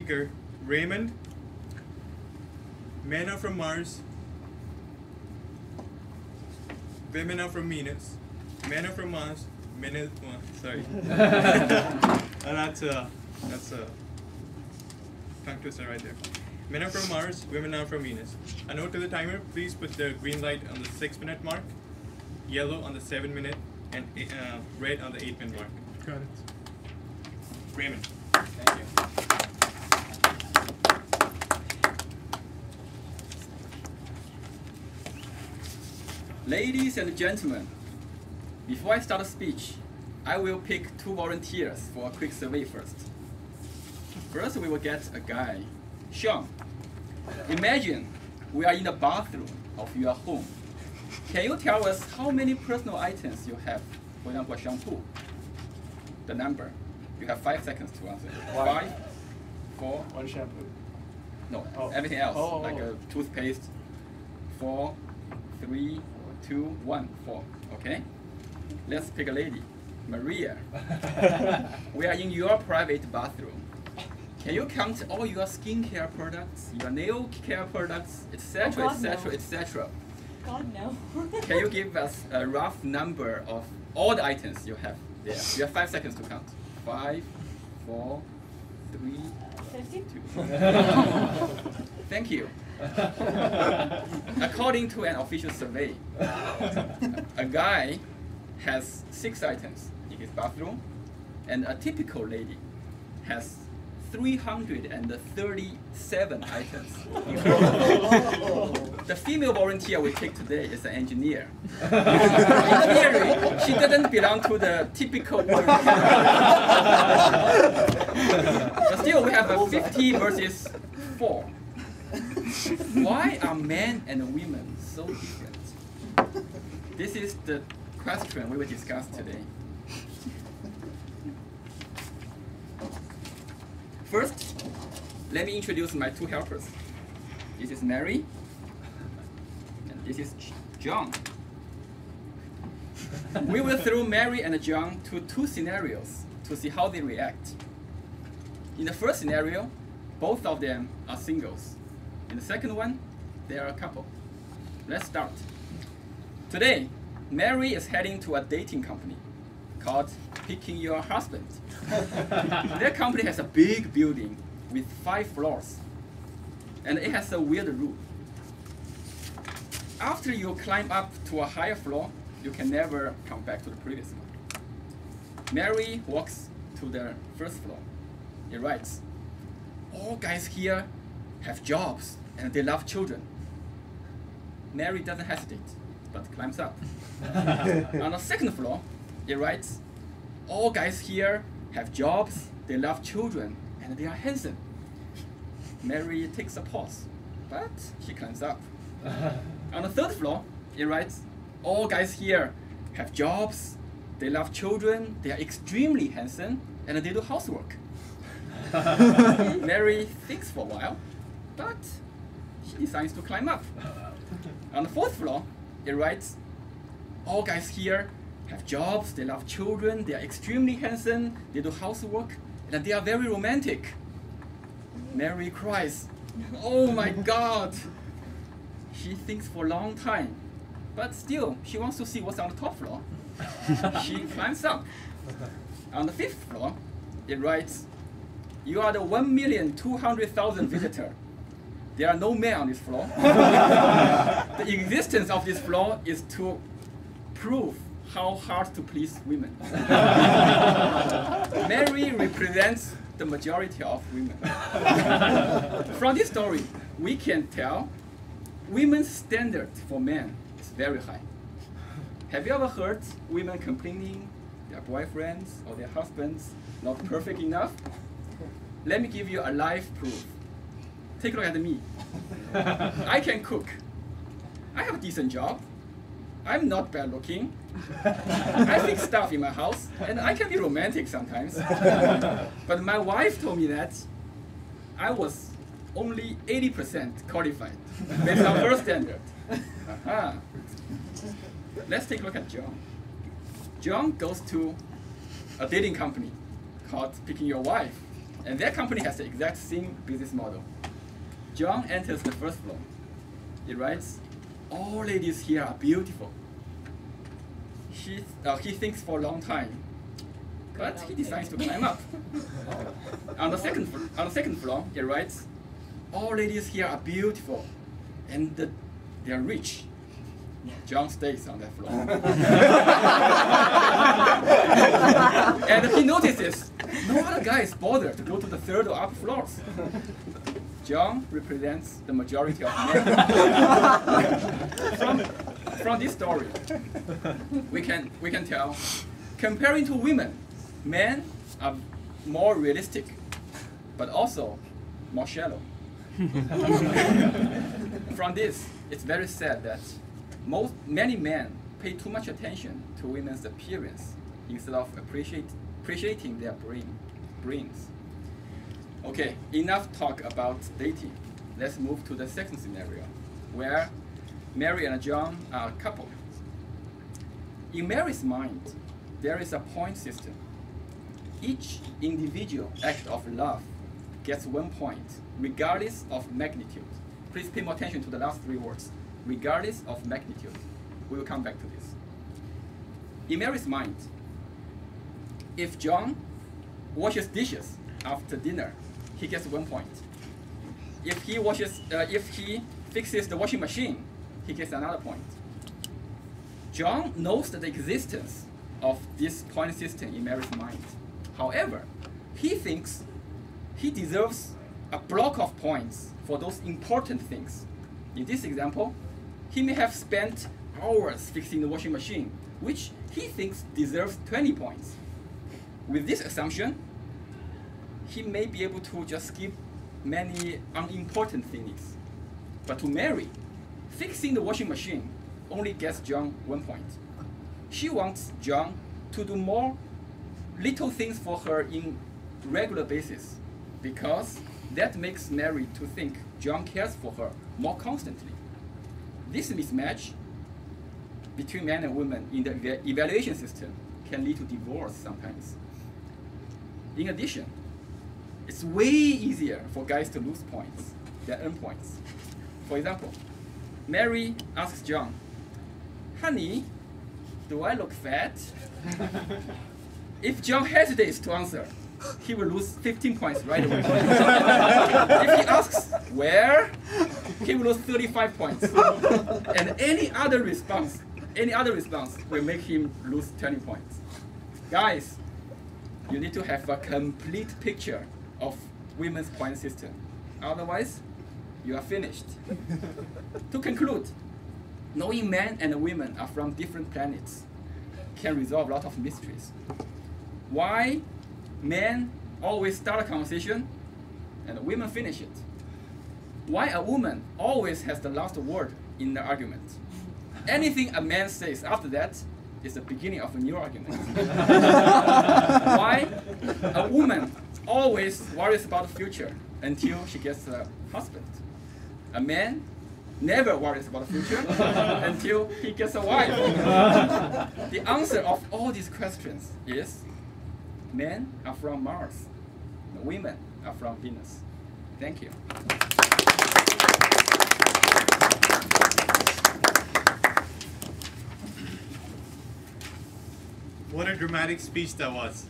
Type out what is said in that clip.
speaker, Raymond. Men are from Mars. Women are from Venus. Men are from Mars. Sorry. That's a tongue twister right there. Men are from Mars. Women are from Venus. A note to the timer: please put the green light on the 6-minute mark, yellow on the 7-minute, and red on the 8-minute mark. Got it. Raymond. Thank you. Ladies and gentlemen, before I start a speech, I will pick 2 volunteers for a quick survey first. First, we will get a guy, Sean. Imagine we are in the bathroom of your home. Can you tell us how many personal items you have? For example, shampoo. The number. You have 5 seconds to answer. 5, 4. 1 shampoo. No, Oh. everything else, Oh. like a toothpaste. 4, 3, 2, 1, 4. Okay? Let's pick a lady. Maria. We are in your private bathroom. Can you count all your skincare products, your nail care products, etc., etc., etc.? God, no. Can you give us a rough number of all the items you have there? You have 5 seconds to count. 5, 4, 3, 50? 2. Thank you. According to an official survey, a guy has 6 items in his bathroom, and a typical lady has 337 items in her bathroom. The female volunteer we take today is an engineer. In theory, she doesn't belong to the typical volunteer. But still, we have a 50 versus 4. Why are men and women so different? This is the question we will discuss today. First, let me introduce my 2 helpers. This is Mary, and this is John. We will throw Mary and John to 2 scenarios to see how they react. In the first scenario, both of them are singles. In the second one, they are a couple. Let's start. Today, Mary is heading to a dating company called Picking Your Husband. Their company has a big building with 5 floors, and it has a weird rule. After you climb up to a higher floor, you can never come back to the previous one. Mary walks to the first floor. It writes, "All guys here have jobs and they love children." Mary doesn't hesitate, but climbs up. On the second floor, it writes, "All guys here have jobs, they love children, and they are handsome." Mary takes a pause, but she climbs up. On the third floor, it writes, "All guys here have jobs, they love children, they are extremely handsome, and they do housework." Mary thinks for a while, but she decides to climb up. On the fourth floor, it writes, "All guys here have jobs, they love children, they are extremely handsome, they do housework, and they are very romantic." Mary cries, "Oh my God!" She thinks for a long time, but still, she wants to see what's on the top floor. She climbs up. On the 5th floor, it writes, "You are the 1,200,000 visitor. There are no men on this floor. The existence of this floor is to prove how hard to please women." Mary represents the majority of women. From this story, we can tell women's standard for men is very high. Have you ever heard women complaining their boyfriends or their husbands not perfect enough? Let me give you a live proof. Take a look at me. I can cook. I have a decent job. I'm not bad looking. I fix stuff in my house, and I can be romantic sometimes. But my wife told me that I was only 80% qualified based on her standard. Let's take a look at John. John goes to a dating company called Picking Your Wife, And their company has the exact same business model. John enters the first floor. He writes, all ladies here are beautiful. He thinks for a long time, but he decides to climb up. On the second floor, he writes, all ladies here are beautiful, and they are rich. John stays on that floor. And he notices no other guys bother to go to the third or upper floors. John represents the majority of men. From this story, we can tell, comparing to women, men are more realistic, but also more shallow. From this, it's very sad that many men pay too much attention to women's appearance instead of appreciating their brains. Okay, enough talk about dating. Let's move to the second scenario, where Mary and John are a couple. In Mary's mind, there is a point system. Each individual act of love gets 1 point, regardless of magnitude. Please pay more attention to the last 3 words. Regardless of magnitude. We will come back to this. In Mary's mind, if John washes dishes after dinner, he gets 1 point. If he fixes the washing machine, he gets another point. John knows the existence of this point system in Mary's mind. However, he thinks he deserves a block of points for those important things. In this example, he may have spent hours fixing the washing machine, which he thinks deserves 20 points. With this assumption, he may be able to just skip many unimportant things. But to Mary, fixing the washing machine only gets John 1 point. She wants John to do more little things for her in regular basis, because that makes Mary to think John cares for her more constantly. This mismatch between men and women in the evaluation system can lead to divorce sometimes. In addition, it's way easier for guys to lose points than earn points. For example, Mary asks John, honey, do I look fat? If John hesitates to answer, he will lose 15 points right away. If he asks where, he will lose 35 points. And any other response will make him lose 20 points. Guys, you need to have a complete picture of women's point system. Otherwise, you are finished. To conclude, knowing men and women are from different planets can resolve a lot of mysteries. Why men always start a conversation and women finish it? Why a woman always has the last word in the argument? Anything a man says after that is the beginning of a new argument. Why a woman always worries about the future until she gets a husband? A man never worries about the future until he gets a wife. The answer of all these questions is men are from Mars, women are from Venus. Thank you. What a dramatic speech that was.